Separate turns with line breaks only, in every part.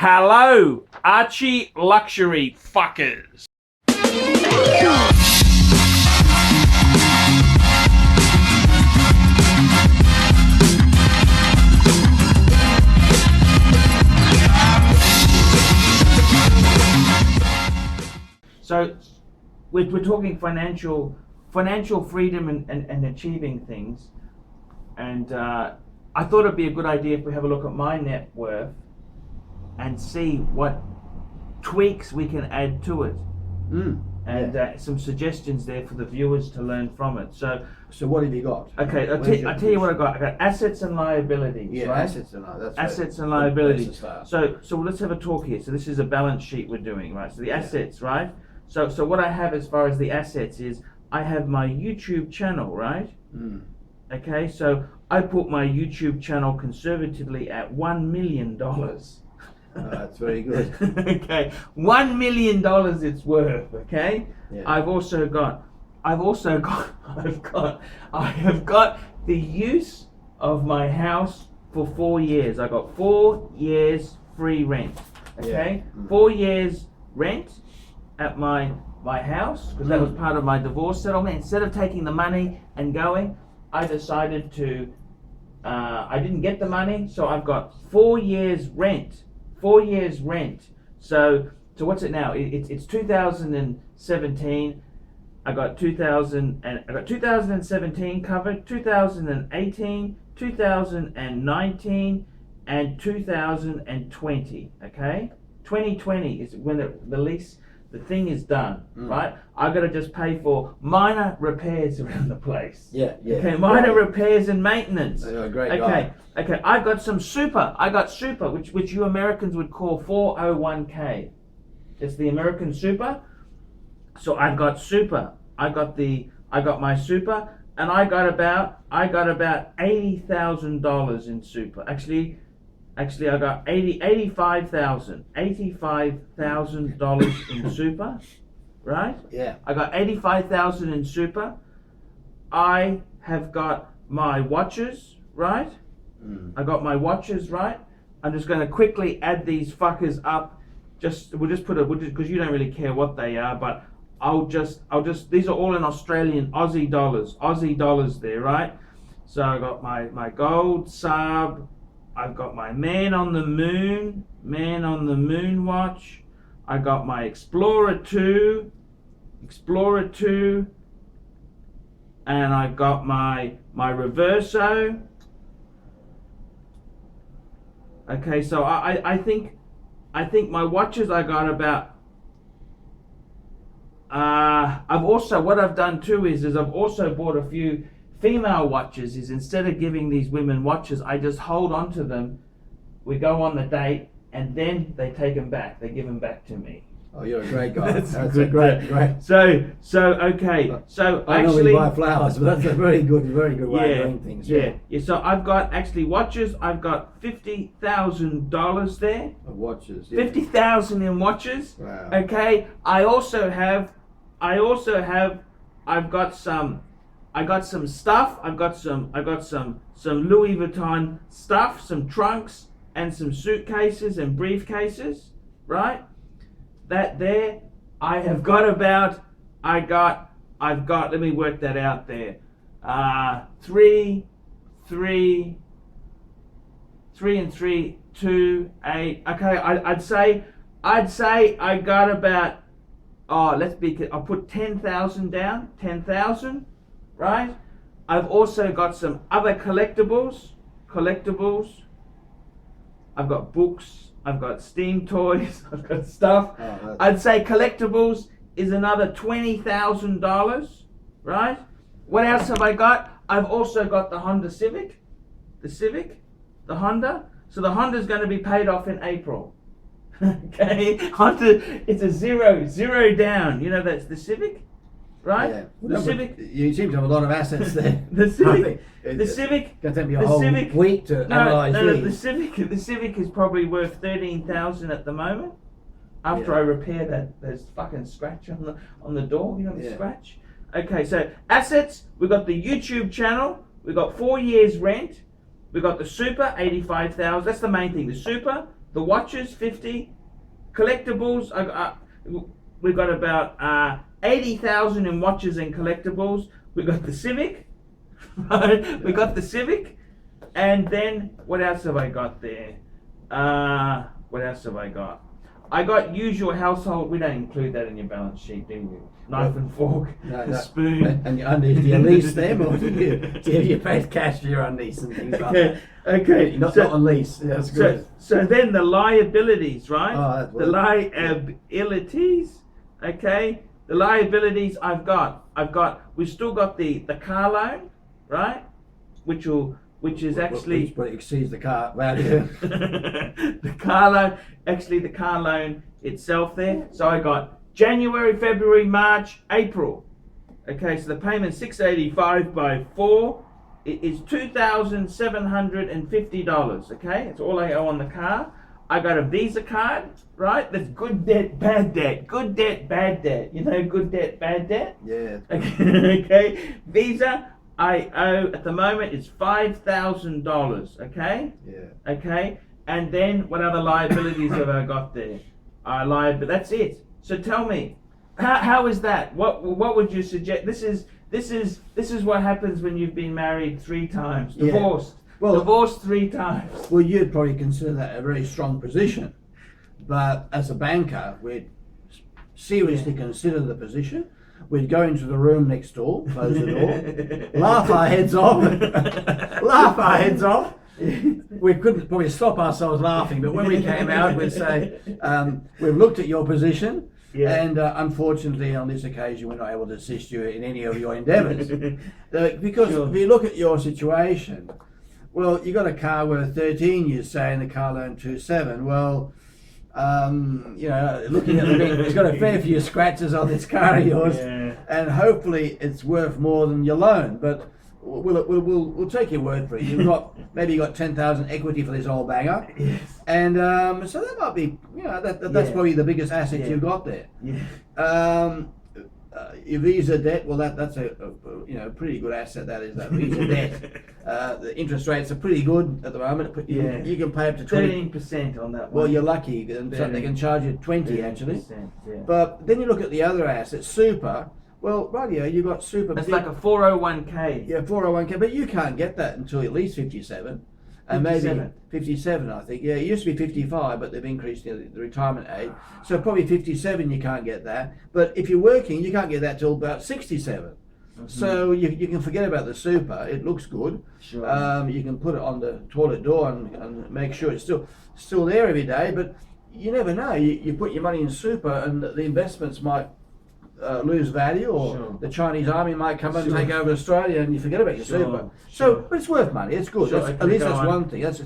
Hello, Archie Luxury fuckers. So we're talking financial freedom and achieving things, and I thought it'd be a good idea if we have a look at my net worth and see what tweaks we can add to it, and some suggestions there for the viewers to learn from it. So
what have you got?
Okay, I'll tell you what I got. I got assets and liabilities.
Yeah,
right?
assets and liabilities.
Assets and liabilities. So let's have a talk here. So this is a balance sheet we're doing, right? So the assets, right? So what I have as far as the assets is I have my YouTube channel, right? Okay, so I put my YouTube channel conservatively at $1 million.
That's very good.
Okay, $1 million it's worth. Okay, yeah. I have got the use of my house for 4 years. I got 4 years free rent. Okay, 4 years rent at my house, because that was part of my divorce settlement. Instead of taking the money and going, I decided to I didn't get the money, so I've got 4 years rent. 4 years rent. So what's it now? It's 2017. I got 2017 covered, 2018, 2019, and 2020. Okay, 2020 is when the thing is done, right? I got to just pay for minor repairs around the place.
Yeah.
Okay, minor repairs and maintenance.
You're a great guy.
Okay. I got super. I got super, which you Americans would call 401k. It's the American super. So I've got super. I got my super, and I got about $80,000 in super. Actually, I got $85,000 in super, right?
Yeah.
I got $85,000 in super. I have got my watches, right? I got my watches, right? I'm just going to quickly add these fuckers up. We'll just because you don't really care what they are, but I'll just these are all in Aussie dollars there, right? So I got my gold sub. I've got my man on the moon watch. I got my Explorer 2, and I got my Reverso. Okay, so I think my watches I got about. What I've done too is I've also bought a few female watches. Is instead of giving these women watches, I just hold on to them. We go on the date, and then they take them back. They give them back to me.
Oh, you're a great guy. That's
a
great.
So okay. So
I
actually,
normally buy flowers, but that's a very good way of doing things.
Yeah. So I've got actually watches. I've got $50,000 there.
Of watches. Yeah.
50,000 in watches.
Wow.
Okay. I got some stuff. I got some Louis Vuitton stuff, some trunks, and some suitcases and briefcases, right? That there, I've got, let me work that out there. 3 and 3, 2, 8. Okay, I'd say I got about, I'll put 10,000 down, 10,000, right? I've also got some other collectibles. I've got books, I've got Steam toys, I've got stuff. I'd say collectibles is another $20,000, right? What else have I got? I've also got the Honda Civic, the Honda. So the Honda's going to be paid off in April. Okay, Honda, it's a zero down. You know, that's the Civic, right?
Yeah.
The Civic.
You seem to have a lot of assets there.
The Civic. The Civic.
Going to take me a whole week to analyse these.
The Civic is probably worth $13,000 at the moment. After I repair there's fucking scratch on the door. You know the scratch. Okay, so assets. We got the YouTube channel. We got 4 years rent. We got the super, 85,000. That's the main thing. The super, The watches 50, collectibles. We've got about 80,000 in watches and collectibles. We got the Civic, right? Yeah. We got the Civic, and then what else have I got there? What else have I got? I got usual household. We don't include that in your balance sheet, do you? Knife and fork, spoon.
And your undies, do you lease them, or do you pay cash for your undies and things like that?
Okay.
Not on lease. Yeah, that's good.
So then the liabilities, right?
Oh, that's
the liabilities. Okay. The liabilities I've got. We've still got the car loan, right? Which is actually
but it exceeds the car value.
the car loan itself there. So I got January, February, March, April. Okay, so the payment 685 by 4 is $2,750. Okay, that's all I owe on the car. I got a Visa card, right? That's good debt, bad debt. Good debt, bad debt. You know, good debt, bad debt.
Yeah.
Okay. Visa, I owe at the moment is $5,000. Okay.
Yeah. Okay.
And then what other liabilities have I got there? But that's it. So tell me, how is that? What would you suggest? This is what happens when you've been married 3 times, divorced. Yeah. Well, divorced 3 times.
Well, you'd probably consider that a very strong position, but as a banker, we'd seriously consider the position. We'd go into the room next door, close the door, laugh our heads off, We couldn't probably stop ourselves laughing, but when we came out, we'd say, we've looked at your position, and unfortunately on this occasion we're not able to assist you in any of your endeavours. Because if you look at your situation, well, you got a car worth 13, you say, and the car loan 2.7. Well, you know, looking at the thing, it's got a fair few scratches on this car of yours, and hopefully it's worth more than your loan. But we'll take your word for it. You've got maybe 10,000 equity for this old banger, and so that might be, you know, that's probably the biggest asset you've got there. Your Visa debt, well, that's a you know, pretty good asset. That is, that Visa debt. The interest rates are pretty good at the moment. You can pay up to
13% on that one.
Well, you're lucky, and so they can charge you 20 actually. But then you look at the other assets, super. Well, radio, you got super.
It's like a 401k.
Yeah, 401k, but you can't get that until at least 57. And maybe 57, I think. Yeah, it used to be 55, but they've increased the retirement age. So probably 57, you can't get that. But if you're working, you can't get that till about 67. So you can forget about the super. It looks good.
Sure.
You can put it on the toilet door and make sure it's still there every day. But you never know. You put your money in super, and the investments might lose value, or the Chinese army might come and take over Australia, and you forget about your super. So, but it's worth money. It's good. At least that's one thing. That's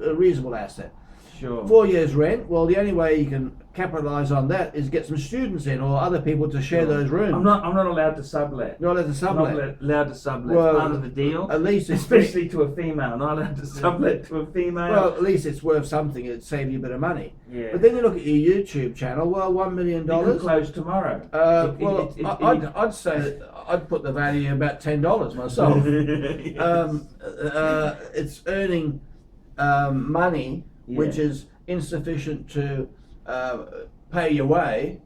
a reasonable asset. 4 years rent. Well, the only way you can capitalise on that is get some students in, or other people to share those rooms.
I'm not allowed to sublet.
You're not allowed to sublet.
I'm not allowed to sublet.
Well,
it's part of the deal.
At least,
especially to a female. Not allowed to sublet to a female.
Well, at least it's worth something. It'd save you a bit of money.
Yeah.
But then you look at your YouTube channel. Well, $1 million.
You can close tomorrow.
I'd say that I'd put the value about $10 myself. It's earning money, which is insufficient to pay your way.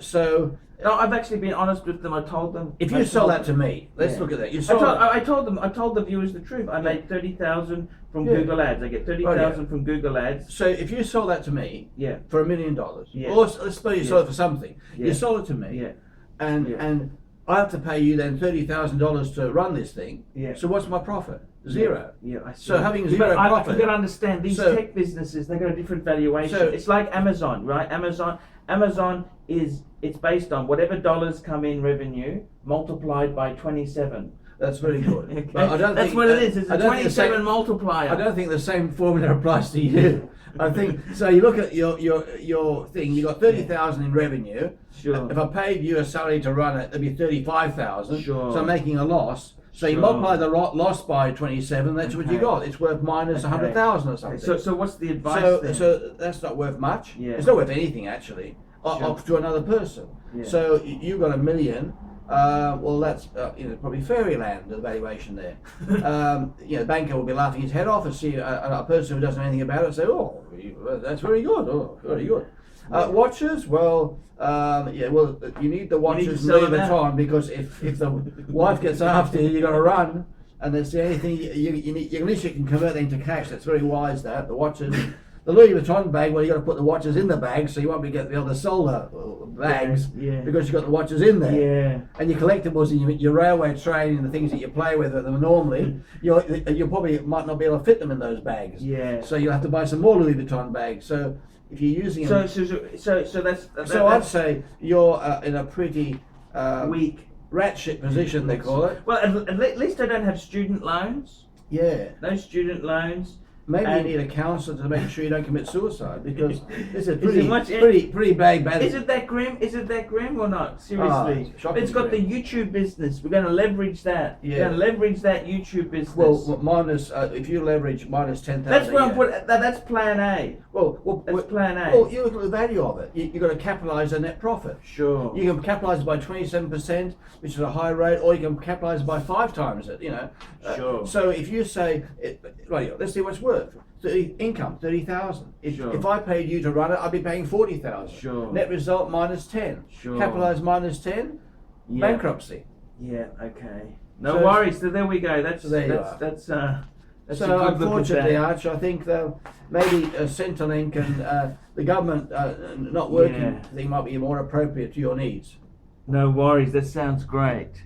So
no, I've actually been honest with them. I told them,
if you sell that to me, let's look at that.
I told the viewers the truth. I made 30,000 from Google Ads. I get 30,000 from Google Ads.
So if you sell that to me, for $1 million, or let's suppose you sell it for something, you sell it to me, and I have to pay you then $30,000 to run this thing. So what's my profit? Zero.
I see.
So having zero profit.
You've got to understand, these tech businesses, they've got a different valuation. It's like Amazon, right? Amazon it's based on whatever dollars come in revenue multiplied by 27.
That's very good.
Okay. That's what it is. It's a 27 multiplier.
I don't think the same formula applies to you. I think so. You look at your thing. You got 30,000 in revenue.
Sure.
If I paid you a salary to run it, it'd be 35,000.
Sure.
So I'm making a loss. So you multiply the loss by 27. That's what you got. It's worth minus 100,000 or something.
So what's the advice then?
So that's not worth much. It's not worth anything actually. Up to another person. So you've got $1 million. well, that's probably fairyland, the valuation there. The banker will be laughing his head off and see a person who doesn't know anything about it and say, oh, that's very good, oh, very good. Watches, well, you need the watches Louis Vuitton, because if the wife gets after you, you got to run, and that's the only thing you need. At least you can convert that into cash. That's very wise. That the watches. The Louis Vuitton bag, well, you got to put the watches in the bag, so you won't be able to sell the bags because you've got the watches in there.
Yeah.
And your collectibles and your railway train and the things that you play with them normally, you probably might not be able to fit them in those bags.
Yeah.
So you'll have to buy some more Louis Vuitton bags. So if you're using them,
so
I'd say you're in a pretty
weak
rat shit position, they call it.
Well, at least I don't have student loans.
Yeah.
No student loans.
Maybe you need a counsellor to make sure you don't commit suicide, because this is pretty bad.
Is it that grim? Is it that grim or not? Seriously, it's got the YouTube business. We're going to leverage that.
Yeah.
We're going to leverage that YouTube business.
Well, minus if you leverage minus 10,000.
That's where I'm putting. That's Plan A.
Well,
that's Plan A.
Well, you look at the value of it. You've got to capitalise the net profit.
Sure.
You can capitalise it by 27%, which is a high rate, or you can capitalise it by 5 times it.
Sure.
So if you say, let's see what's worth. Income 30,000. If I paid you to run it, I'd be paying 40,000.
Sure.
Net result minus 10.
Sure.
Capitalised minus 10.
Yeah.
Bankruptcy.
Yeah. Okay. No worries. So there we go. That's so
unfortunately, Arch, I think maybe Centrelink and the government not working thing might be more appropriate to your needs.
No worries. That sounds great.